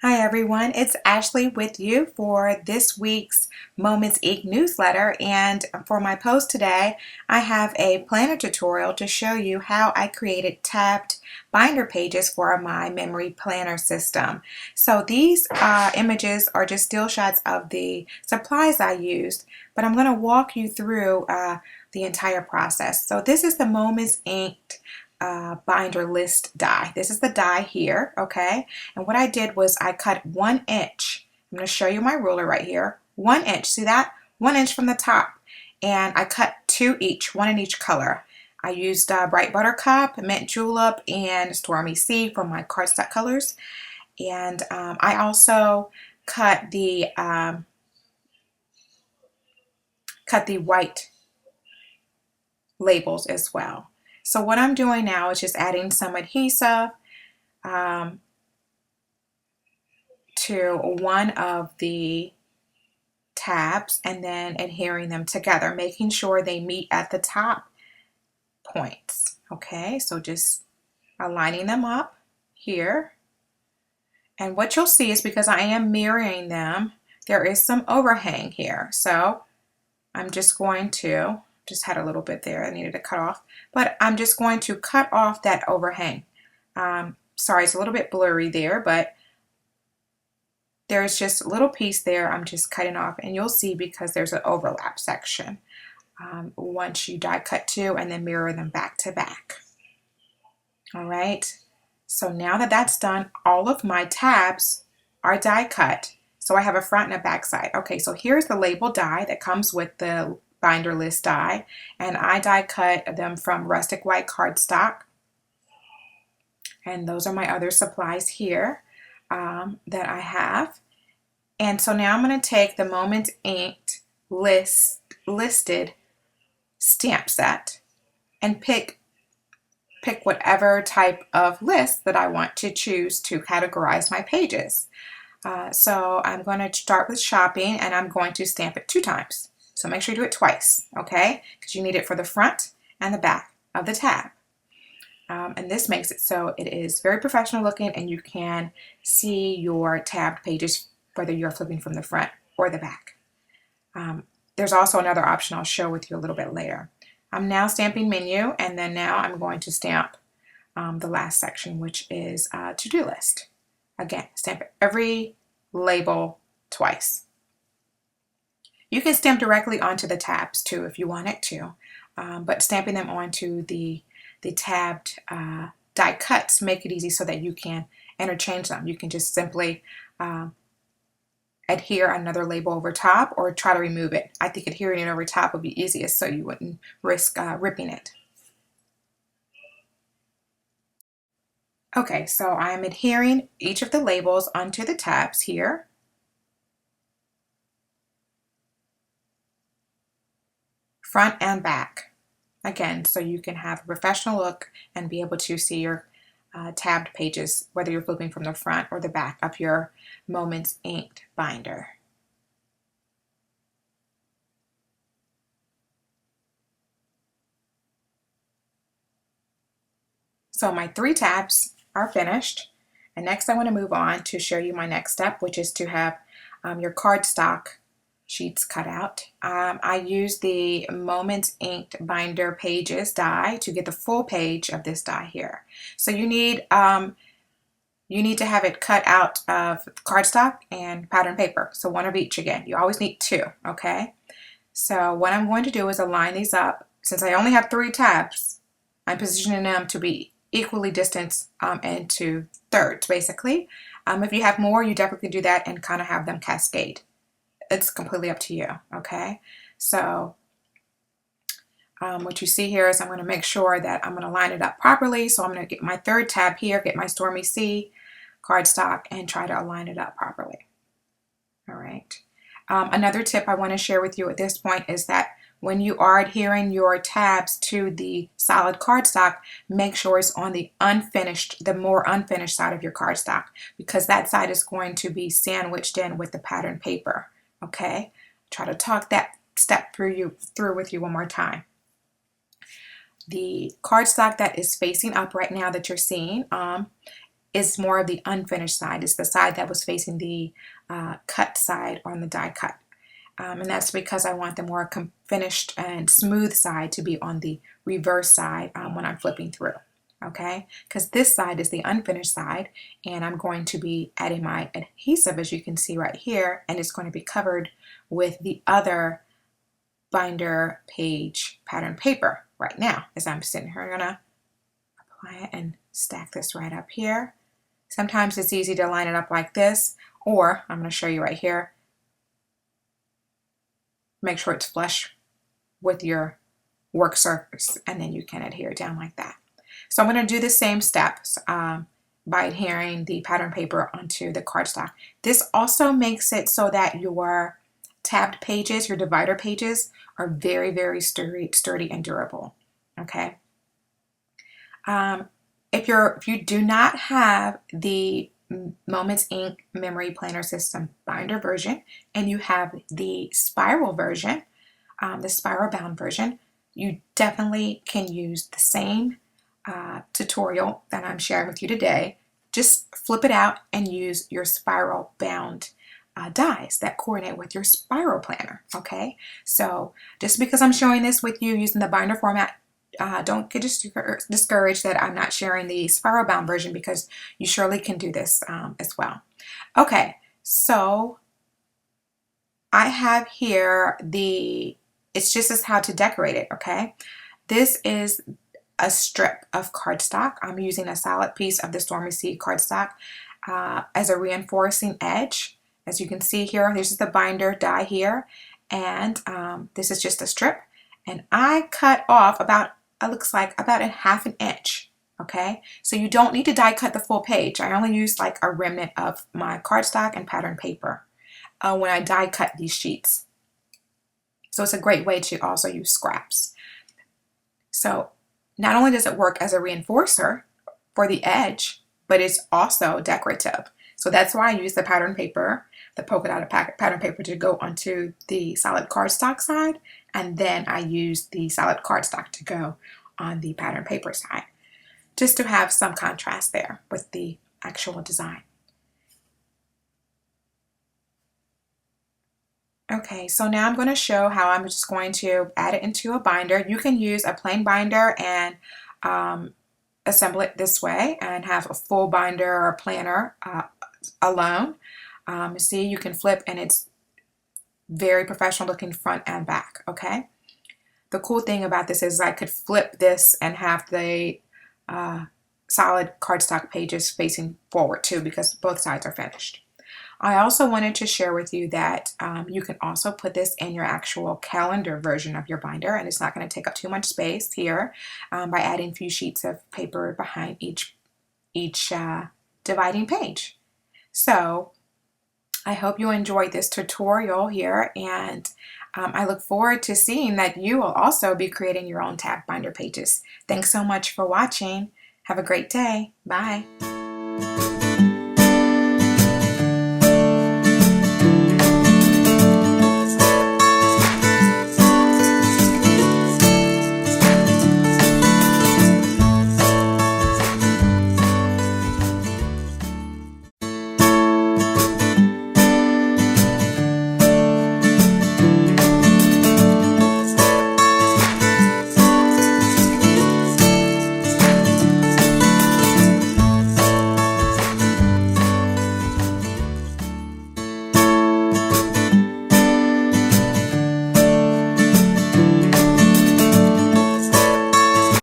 Hi everyone, it's Ashley with you for this week's Moments Ink newsletter, and for my post today I have a planner tutorial to show you how I created tabbed binder pages for my memory planner system. So these images are just still shots of the supplies I used, but I'm going to walk you through the entire process. So this is the Moments Ink binder list die. This is the die here, okay? And what I did was I cut 1 inch. I'm going to show you my ruler right here. 1 inch, see that? 1 inch from the top. And I cut 2 each, 1 in each color. I used Bright Buttercup, Mint Julep, and Stormy Sea for my cardstock colors. And I also cut the white labels as well. So what I'm doing now is just adding some adhesive to one of the tabs and then adhering them together, making sure they meet at the top points. Okay, so just aligning them up here. And what you'll see is, because I am mirroring them, there is some overhang here. So I'm just going to, just had a little bit there I needed to cut off, but I'm just going to cut off that overhang. Sorry, it's a little bit blurry there, but there's just a little piece there I'm just cutting off, and you'll see because there's an overlap section once you die cut 2 and then mirror them back to back. All right, so now that that's done, all of my tabs are die cut. So I have a front and a back side. Okay, so here's the label die that comes with the binder list die, and I die cut them from rustic white cardstock, and those are my other supplies here that I have. And so now I'm going to take the Moments Ink listed stamp set and pick whatever type of list that I want to choose to categorize my pages. So I'm going to start with shopping, and I'm going to stamp it 2 times. So make sure you do it twice, okay? Because you need it for the front and the back of the tab. And this makes it so it is very professional looking, and you can see your tabbed pages whether you're flipping from the front or the back. There's also another option I'll share with you a little bit later. I'm now stamping menu, and then now I'm going to stamp the last section, which is to-do list. Again, stamp every label twice. You can stamp directly onto the tabs too if you wanted to, but stamping them onto the tabbed die cuts make it easy so that you can interchange them. You can just simply adhere another label over top, or try to remove it. I think adhering it over top would be easiest, so you wouldn't risk ripping it. Okay, so I'm adhering each of the labels onto the tabs here. Front and back. Again, so you can have a professional look and be able to see your tabbed pages, whether you're flipping from the front or the back of your Moments Ink binder. So my 3 tabs are finished, and next I want to move on to show you my next step, which is to have your cardstock sheets cut out. I use the Moments Ink binder pages die to get the full page of this die here. So you need to have it cut out of cardstock and pattern paper. So 1 of each again. You always need 2, okay? So what I'm going to do is align these up. Since I only have 3 tabs, I'm positioning them to be equally distanced into thirds, basically. If you have more, you definitely do that and kind of have them cascade. It's completely up to you, okay? So what you see here is I'm going to make sure that I'm going to line it up properly. So I'm going to get my 3rd tab here, get my Stormy Sea cardstock, and try to align it up properly. All right. Another tip I want to share with you at this point is that when you are adhering your tabs to the solid cardstock, make sure it's on the more unfinished side of your cardstock, because that side is going to be sandwiched in with the pattern paper. Okay, try to talk that step through with you one more time. The cardstock that is facing up right now that you're seeing is more of the unfinished side. It's the side that was facing the cut side on the die cut. And that's because I want the more finished and smooth side to be on the reverse side when I'm flipping through. Okay, because this side is the unfinished side, and I'm going to be adding my adhesive, as you can see right here, and it's going to be covered with the other binder page pattern paper right now. As I'm sitting here, I'm gonna apply it and stack this right up here. Sometimes it's easy to line it up like this, or I'm going to show you right here. Make sure it's flush with your work surface, and then you can adhere down like that. So I'm going to do the same steps by adhering the pattern paper onto the cardstock. This also makes it so that your tabbed pages, your divider pages, are very, very sturdy and durable. Okay. If you do not have the Moments Ink Memory Planner System binder version, and you have the spiral version, the spiral bound version, you definitely can use the same tutorial that I'm sharing with you today. Just flip it out and use your spiral bound dies that coordinate with your spiral planner. Okay, so just because I'm showing this with you using the binder format, don't get discouraged that I'm not sharing the spiral bound version, because you surely can do this as well. Okay, so I have here it's just as how to decorate it. Okay, this is a strip of cardstock. I'm using a solid piece of the Stormy Sea cardstock as a reinforcing edge. As you can see here, this is the binder die here, and this is just a strip, and I cut off it looks like about a ½ inch. Okay, so you don't need to die cut the full page. I only used like a remnant of my cardstock and pattern paper when I die cut these sheets. So it's a great way to also use scraps. So not only does it work as a reinforcer for the edge, but it's also decorative. So that's why I use the pattern paper, the polka dot pattern paper, to go onto the solid cardstock side, and then I use the solid cardstock to go on the pattern paper side, just to have some contrast there with the actual design. Okay, so now I'm going to show how I'm just going to add it into a binder. You can use a plain binder and assemble it this way and have a full binder or planner alone. See, you can flip, and it's very professional looking front and back. Okay, the cool thing about this is I could flip this and have the solid cardstock pages facing forward too, because both sides are finished. I also wanted to share with you that you can also put this in your actual calendar version of your binder, and it's not going to take up too much space here by adding a few sheets of paper behind each dividing page. So I hope you enjoyed this tutorial here, and I look forward to seeing that you will also be creating your own tab binder pages. Thanks so much for watching. Have a great day. Bye.